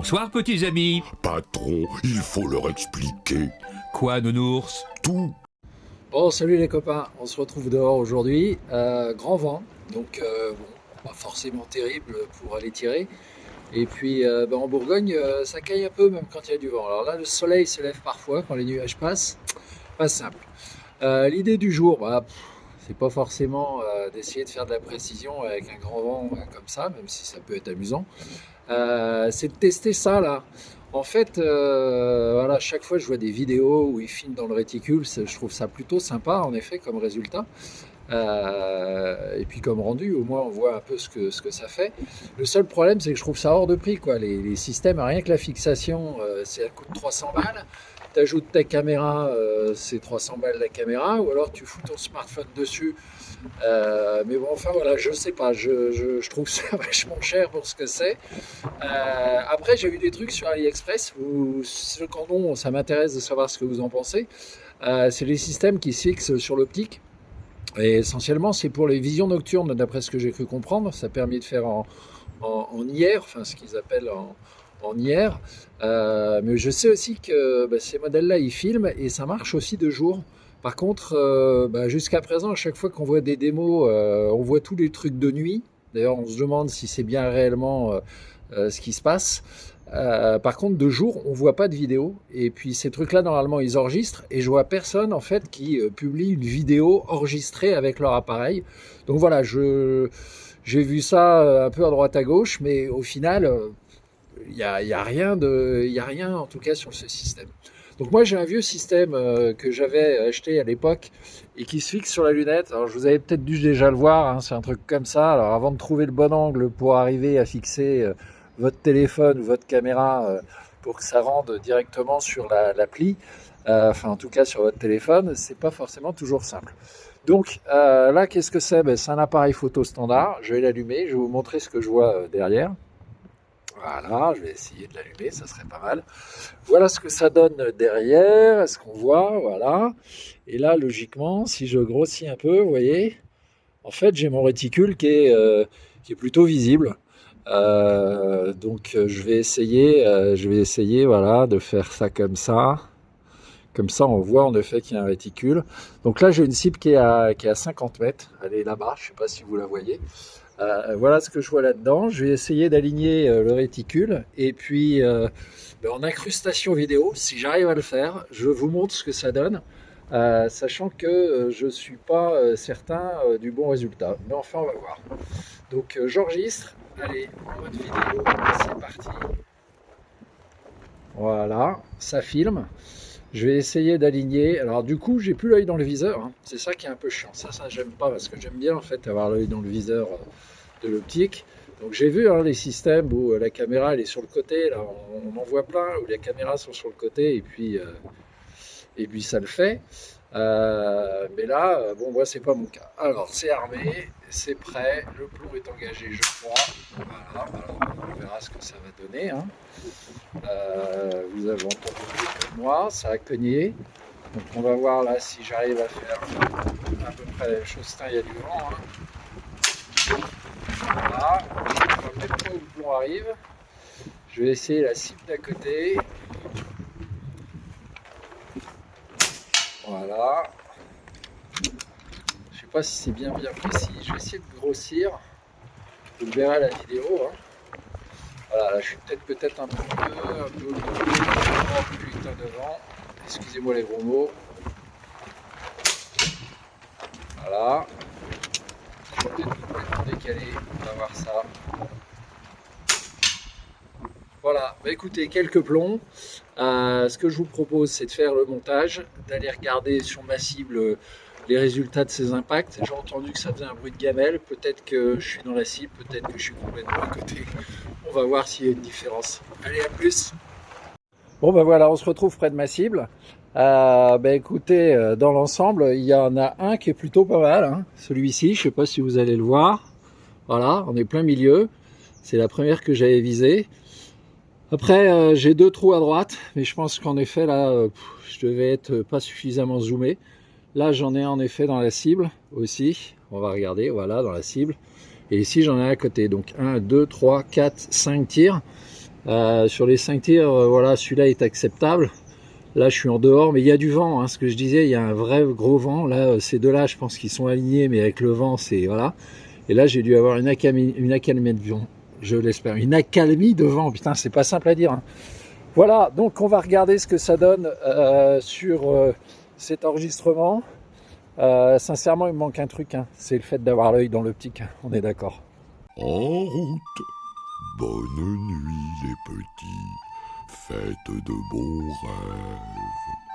Bonsoir, petits amis. Patron, il faut leur expliquer Quoi, nounours? tout. Bon, salut les copains, on se retrouve dehors aujourd'hui. Grand vent, donc bon, pas forcément terrible pour aller tirer. Et puis en Bourgogne, ça caille un peu même quand il y a du vent. Alors là, le soleil se lève parfois quand les nuages passent. Pas simple. L'idée du jour, c'est pas forcément d'essayer de faire de la précision avec un grand vent comme ça, même si ça peut être amusant. C'est de tester ça là. En fait, voilà, chaque fois je vois des vidéos où ils filment dans le réticule, je trouve ça plutôt sympa en effet comme résultat. Et puis comme rendu, au moins on voit un peu ce que ça fait. Le seul problème, c'est que je trouve ça hors de prix, quoi. Les systèmes, rien que la fixation, ça coûte 300 balles. Tu ajoutes ta caméra, c'est 300 balles la caméra, ou alors tu fous ton smartphone dessus. Mais bon, enfin voilà, je sais pas, je trouve ça vachement cher pour ce que c'est. Après, j'ai vu des trucs sur AliExpress, où ceux qu'en ont, ça m'intéresse de savoir ce que vous en pensez. C'est les systèmes qui se fixent sur l'optique. Et essentiellement, c'est pour les visions nocturnes, d'après ce que j'ai cru comprendre. Ça permet de faire en IR, enfin ce qu'ils appellent en IR. Mais je sais aussi que ces modèles-là, ils filment et ça marche aussi de jour. Par contre, jusqu'à présent, à chaque fois qu'on voit des démos, on voit tous les trucs de nuit. D'ailleurs, on se demande si c'est bien réellement ce qui se passe. Par contre, de jour, on voit pas de vidéo. Et puis ces trucs-là, normalement, ils enregistrent. Et je vois personne, en fait, qui publie une vidéo enregistrée avec leur appareil. Donc voilà, j'ai vu ça un peu à droite à gauche, mais au final, il y a rien en tout cas sur ce système. Donc moi, j'ai un vieux système que j'avais acheté à l'époque et qui se fixe sur la lunette. Alors, je vous avais peut-être dû déjà le voir, hein, c'est un truc comme ça. Alors, avant de trouver le bon angle pour arriver à fixer votre téléphone ou votre caméra pour que ça rende directement sur l'appli, enfin en tout cas sur votre téléphone, c'est pas forcément toujours simple. Donc là, qu'est-ce que c'est? C'est un appareil photo standard. Je vais l'allumer, je vais vous montrer ce que je vois derrière. Voilà, je vais essayer de l'allumer, ça serait pas mal. Voilà ce que ça donne derrière, est-ce qu'on voit? Voilà. Et là, logiquement, si je grossis un peu, vous voyez, en fait, j'ai mon réticule qui est plutôt visible. Donc je vais essayer voilà, de faire ça comme ça. Comme ça, on voit en effet qu'il y a un réticule. Donc là, j'ai une cible qui est à 50 mètres. Elle est là-bas, je ne sais pas si vous la voyez. Voilà ce que je vois là-dedans. Je vais essayer d'aligner le réticule. Et puis, en incrustation vidéo, si j'arrive à le faire, je vous montre ce que ça donne. Sachant que je ne suis pas certain du bon résultat. Mais enfin, on va voir. Donc j'enregistre. Allez, en mode vidéo, c'est parti. Voilà, ça filme. Je vais essayer d'aligner. Alors du coup, j'ai plus l'œil dans le viseur, hein. C'est ça qui est un peu chiant. Ça j'aime pas parce que j'aime bien en fait avoir l'œil dans le viseur de l'optique. Donc j'ai vu les systèmes où la caméra elle est sur le côté. Là, on en voit plein où les caméras sont sur le côté et puis ça le fait. Mais là, moi c'est pas mon cas. Alors c'est armé, c'est prêt, le plomb est engagé, je crois. Voilà, alors on verra ce que ça va donner, hein. Vous avez entendu comme moi, ça a cogné. Donc on va voir là si j'arrive à faire à peu près la même chose. Il y a du vent, hein. Voilà, on va mettre pas où le plomb arrive. Je vais essayer la cible d'à côté. Voilà. Je sais pas si c'est bien précis. Je vais essayer de grossir. Vous le verrez à la vidéo, hein. Voilà, là je suis peut-être un peu oh putain de vent. Excusez-moi les gros mots. Voilà. Je suis peut-être complètement décalé. On va voir ça. Voilà, écoutez, quelques plombs. Ce que je vous propose, c'est de faire le montage, d'aller regarder sur ma cible les résultats de ces impacts. J'ai entendu que ça faisait un bruit de gamelle. Peut-être que je suis dans la cible, peut-être que je suis complètement à côté. On va voir s'il y a une différence. Allez, à plus. Bon, voilà, on se retrouve près de ma cible. Écoutez, dans l'ensemble, il y en a un qui est plutôt pas mal, hein. Celui-ci, je ne sais pas si vous allez le voir. Voilà, on est plein milieu. C'est la première que j'avais visée. Après, j'ai deux trous à droite, mais je pense qu'en effet, là, je devais être pas suffisamment zoomé. Là, j'en ai en effet dans la cible aussi. On va regarder, voilà, dans la cible. Et ici, j'en ai un à côté. Donc, 1, 2, 3, 4, 5 tirs. Sur les 5 tirs, voilà, celui-là est acceptable. Là, je suis en dehors, mais il y a du vent, hein, ce que je disais, il y a un vrai gros vent. Là, ces deux-là, je pense qu'ils sont alignés, mais avec le vent, c'est voilà. Et là, j'ai dû avoir une accalmie de vent, je l'espère. Une accalmie de vent, putain, c'est pas simple à dire. Hein. Voilà, donc on va regarder ce que ça donne sur cet enregistrement. Sincèrement, il me manque un truc, hein, c'est le fait d'avoir l'œil dans l'optique, on est d'accord. En route. Bonne nuit les petits. Faites de bons rêves.